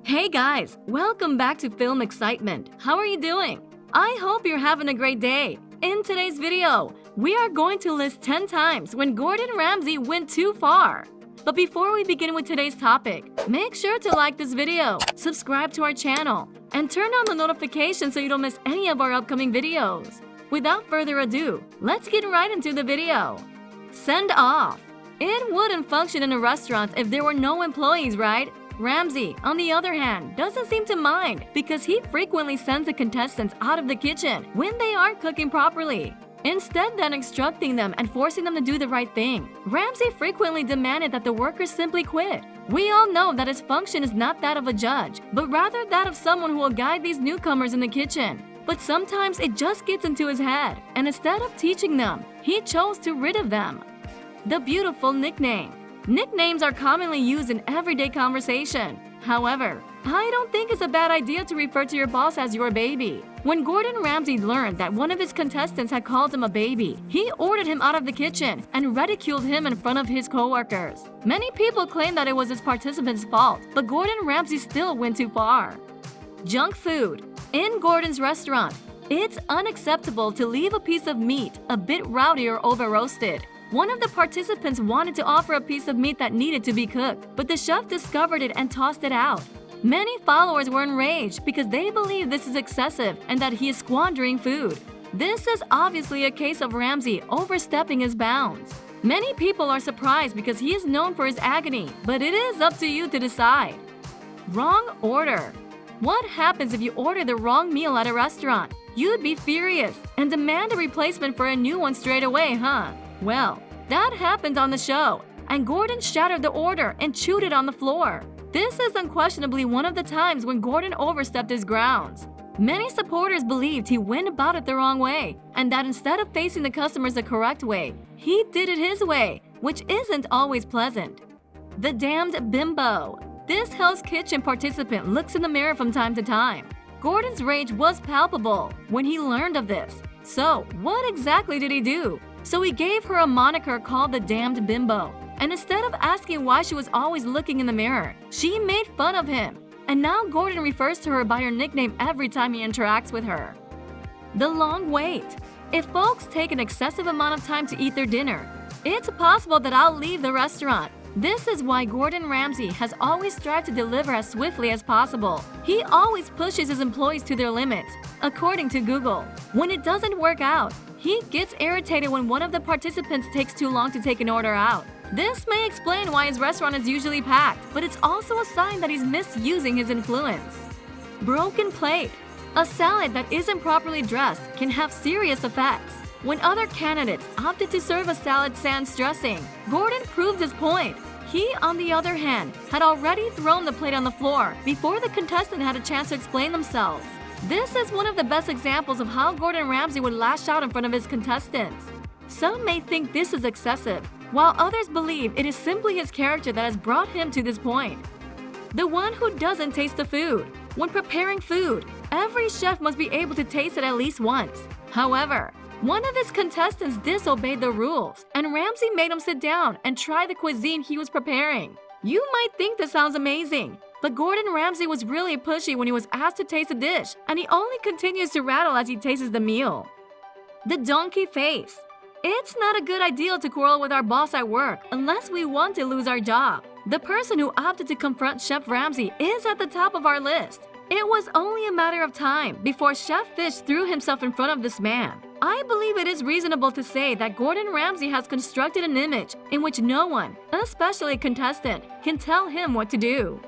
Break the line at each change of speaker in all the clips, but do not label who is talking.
Hey guys, welcome back to Film Excitement. How are you doing? I hope you're having a great day. In today's video, we are going to list 10 times when Gordon Ramsay went too far. But before we begin with today's topic, make sure to like this video, subscribe to our channel, and turn on the notifications so you don't miss any of our upcoming videos. Without further ado, let's get right into the video. Send off. It wouldn't function in a restaurant if there were no employees, right? Ramsay, on the other hand, doesn't seem to mind because he frequently sends the contestants out of the kitchen when they aren't cooking properly. Instead than instructing them and forcing them to do the right thing, Ramsay frequently demanded that the workers simply quit. We all know that his function is not that of a judge, but rather that of someone who will guide these newcomers in the kitchen. But sometimes it just gets into his head, and instead of teaching them, he chose to rid of them. The beautiful nickname. Nicknames are commonly used in everyday conversation. However, I don't think it's a bad idea to refer to your boss as your baby. When Gordon Ramsay learned that one of his contestants had called him a baby, he ordered him out of the kitchen and ridiculed him in front of his coworkers. Many people claim that it was his participant's fault, but Gordon Ramsay still went too far. Junk food. In Gordon's restaurant, it's unacceptable to leave a piece of meat a bit rowdy or over-roasted. One of the participants wanted to offer a piece of meat that needed to be cooked, but the chef discovered it and tossed it out. Many followers were enraged because they believe this is excessive and that he is squandering food. This is obviously a case of Ramsay overstepping his bounds. Many people are surprised because he is known for his agony, but it is up to you to decide. Wrong order. What happens if you order the wrong meal at a restaurant? You'd be furious and demand a replacement for a new one straight away, huh? Well, that happened on the show, and Gordon shattered the order and chewed it on the floor. This is unquestionably one of the times when Gordon overstepped his grounds. Many supporters believed he went about it the wrong way, and that instead of facing the customers the correct way, he did it his way, which isn't always pleasant. The damned bimbo. This Hell's Kitchen participant looks in the mirror from time to time. Gordon's rage was palpable when he learned of this. So, what exactly did he do? So he gave her a moniker called the damned bimbo. And instead of asking why she was always looking in the mirror, she made fun of him. And now Gordon refers to her by her nickname every time he interacts with her. The long wait. If folks take an excessive amount of time to eat their dinner, it's possible that I'll leave the restaurant. This is why Gordon Ramsay has always strived to deliver as swiftly as possible. He always pushes his employees to their limits, according to Google. When it doesn't work out, he gets irritated when one of the participants takes too long to take an order out. This may explain why his restaurant is usually packed, but it's also a sign that he's misusing his influence. Broken plate. A salad that isn't properly dressed can have serious effects. When other candidates opted to serve a salad sans dressing, Gordon proved his point. He, on the other hand, had already thrown the plate on the floor before the contestant had a chance to explain themselves. This is one of the best examples of how Gordon Ramsay would lash out in front of his contestants. Some may think this is excessive, while others believe it is simply his character that has brought him to this point. The one who doesn't taste the food. When preparing food, every chef must be able to taste it at least once. However, one of his contestants disobeyed the rules, and Ramsay made him sit down and try the cuisine he was preparing. You might think this sounds amazing, but Gordon Ramsay was really pushy when he was asked to taste a dish, and he only continues to rattle as he tastes the meal. The donkey face. It's not a good idea to quarrel with our boss at work unless we want to lose our job. The person who opted to confront Chef Ramsay is at the top of our list. It was only a matter of time before Chef Fish threw himself in front of this man. I believe it is reasonable to say that Gordon Ramsay has constructed an image in which no one, especially a contestant, can tell him what to do.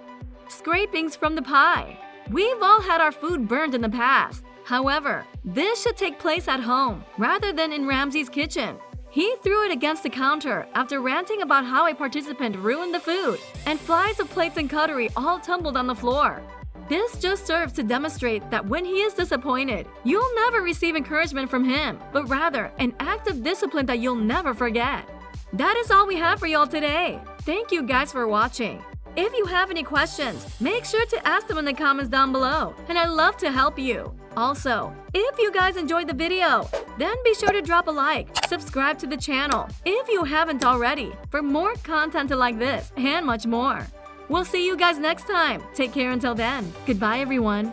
Scrapings from the pie. We've all had our food burned in the past. However, this should take place at home rather than in Ramsay's kitchen. He threw it against the counter after ranting about how a participant ruined the food, and flies of plates and cutlery all tumbled on the floor. This just serves to demonstrate that when he is disappointed, you'll never receive encouragement from him, but rather an act of discipline that you'll never forget. That is all we have for y'all today. Thank you guys for watching. If you have any questions, make sure to ask them in the comments down below, and I'd love to help you. Also, if you guys enjoyed the video, then be sure to drop a like, subscribe to the channel if you haven't already, for more content like this and much more. We'll see you guys next time. Take care until then. Goodbye, everyone.